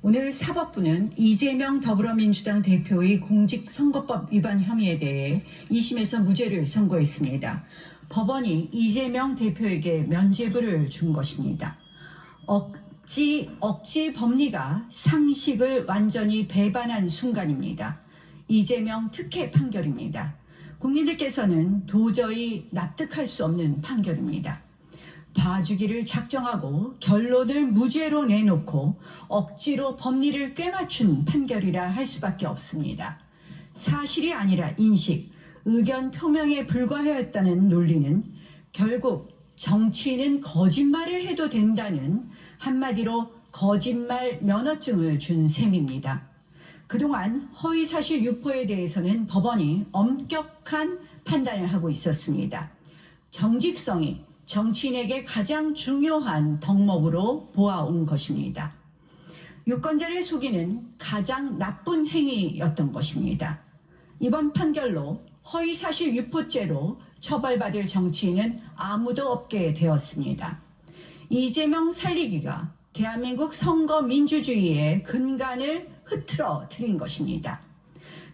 오늘 사법부는 이재명 더불어민주당 대표의 공직선거법 위반 혐의에 대해 2심에서 무죄를 선고했습니다. 법원이 이재명 대표에게 면죄부를 준 것입니다. 억지 법리가 상식을 완전히 배반한 순간입니다. 이재명 특혜 판결입니다. 국민들께서는 도저히 납득할 수 없는 판결입니다. 봐주기를 작정하고 결론을 무죄로 내놓고 억지로 법리를 꿰맞춘 판결이라 할 수밖에 없습니다. 사실이 아니라 인식, 의견 표명에 불과하였다는 논리는 결국 정치인은 거짓말을 해도 된다는 한마디로 거짓말 면허증을 준 셈입니다. 그동안 허위사실 유포에 대해서는 법원이 엄격한 판단을 하고 있었습니다. 정직성이 정치인에게 가장 중요한 덕목으로 보아온 것입니다. 유권자를 속이는 가장 나쁜 행위였던 것입니다. 이번 판결로 허위사실 유포죄로 처벌받을 정치인은 아무도 없게 되었습니다. 이재명 살리기가 대한민국 선거 민주주의의 근간을 흐트러뜨린 것입니다.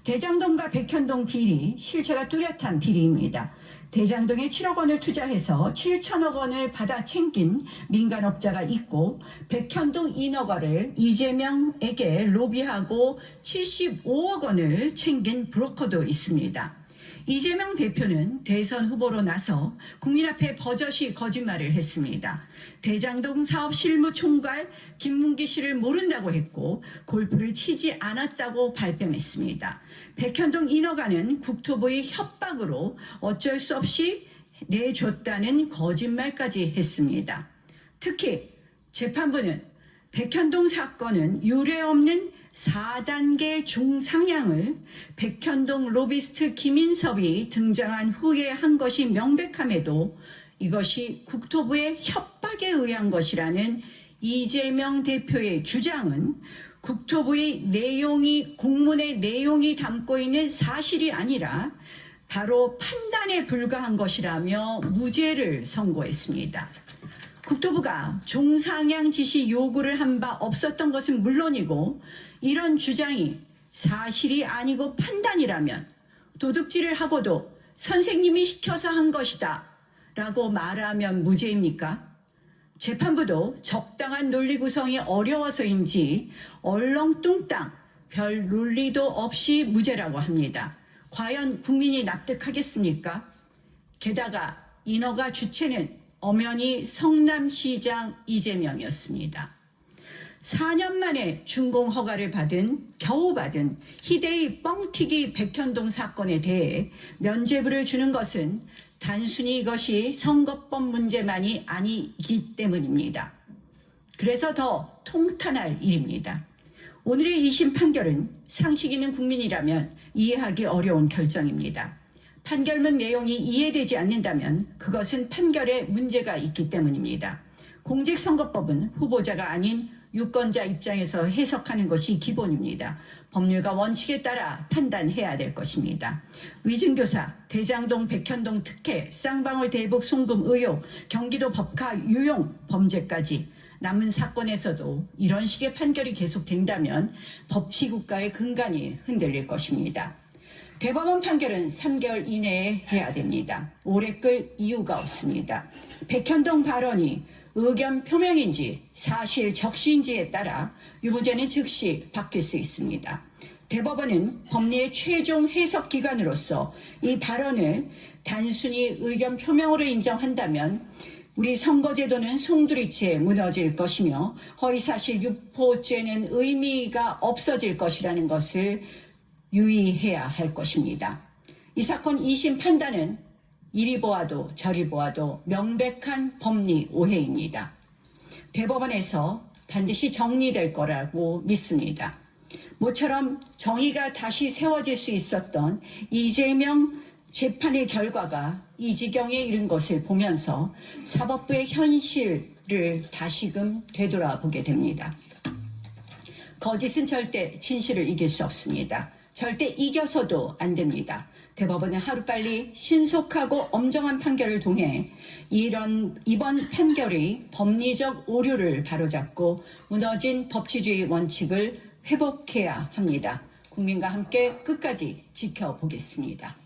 대장동과 백현동 비리, 실체가 뚜렷한 비리입니다. 대장동에 7억 원을 투자해서 7천억 원을 받아 챙긴 민간업자가 있고 백현동 인허가를 이재명에게 로비하고 75억 원을 챙긴 브로커도 있습니다. 이재명 대표는 대선 후보로 나서 국민 앞에 버젓이 거짓말을 했습니다. 대장동 사업 실무총괄 김문기 씨를 모른다고 했고 골프를 치지 않았다고 발뺌했습니다. 백현동 인허가는 국토부의 협박으로 어쩔 수 없이 내줬다는 거짓말까지 했습니다. 특히 재판부는 백현동 사건은 유례없는 4단계 중상향을 백현동 로비스트 김인섭이 등장한 후에 한 것이 명백함에도 이것이 국토부의 협박에 의한 것이라는 이재명 대표의 주장은 국토부의 공문의 내용이 담고 있는 사실이 아니라 바로 판단에 불과한 것이라며 무죄를 선고했습니다. 국토부가 종상향 지시 요구를 한 바 없었던 것은 물론이고 이런 주장이 사실이 아니고 판단이라면 도둑질을 하고도 선생님이 시켜서 한 것이다 라고 말하면 무죄입니까? 재판부도 적당한 논리 구성이 어려워서인지 얼렁뚱땅 별 논리도 없이 무죄라고 합니다. 과연 국민이 납득하겠습니까? 게다가 인허가 주체는 엄연히 성남시장 이재명이었습니다. 4년 만에 준공 허가를 겨우 받은 희대의 뻥튀기 백현동 사건에 대해 면죄부를 주는 것은 단순히 이것이 선거법 문제만이 아니기 때문입니다. 그래서 더 통탄할 일입니다. 오늘의 2심 판결은 상식 있는 국민이라면 이해하기 어려운 결정입니다. 판결문 내용이 이해되지 않는다면 그것은 판결에 문제가 있기 때문입니다. 공직선거법은 후보자가 아닌 유권자 입장에서 해석하는 것이 기본입니다. 법률과 원칙에 따라 판단해야 될 것입니다. 위증교사, 대장동 백현동 특혜, 쌍방울 대북 송금 의혹, 경기도 법카 유용 범죄까지 남은 사건에서도 이런 식의 판결이 계속된다면 법치국가의 근간이 흔들릴 것입니다. 대법원 판결은 3개월 이내에 해야 됩니다. 오래 끌 이유가 없습니다. 백현동 발언이 의견 표명인지 사실 적시인지에 따라 유무죄는 즉시 바뀔 수 있습니다. 대법원은 법리의 최종 해석 기관으로서 이 발언을 단순히 의견 표명으로 인정한다면 우리 선거제도는 송두리째 무너질 것이며 허위사실 유포죄는 의미가 없어질 것이라는 것을 유의해야 할 것입니다. 이 사건 2심 판단은 이리 보아도 저리 보아도 명백한 법리 오해입니다. 대법원에서 반드시 정리될 거라고 믿습니다. 모처럼 정의가 다시 세워질 수 있었던 이재명 재판의 결과가 이 지경에 이른 것을 보면서 사법부의 현실을 다시금 되돌아보게 됩니다. 거짓은 절대 진실을 이길 수 없습니다. 절대 이겨서도 안 됩니다. 대법원은 하루빨리 신속하고 엄정한 판결을 통해 이번 판결의 법리적 오류를 바로잡고 무너진 법치주의 원칙을 회복해야 합니다. 국민과 함께 끝까지 지켜보겠습니다.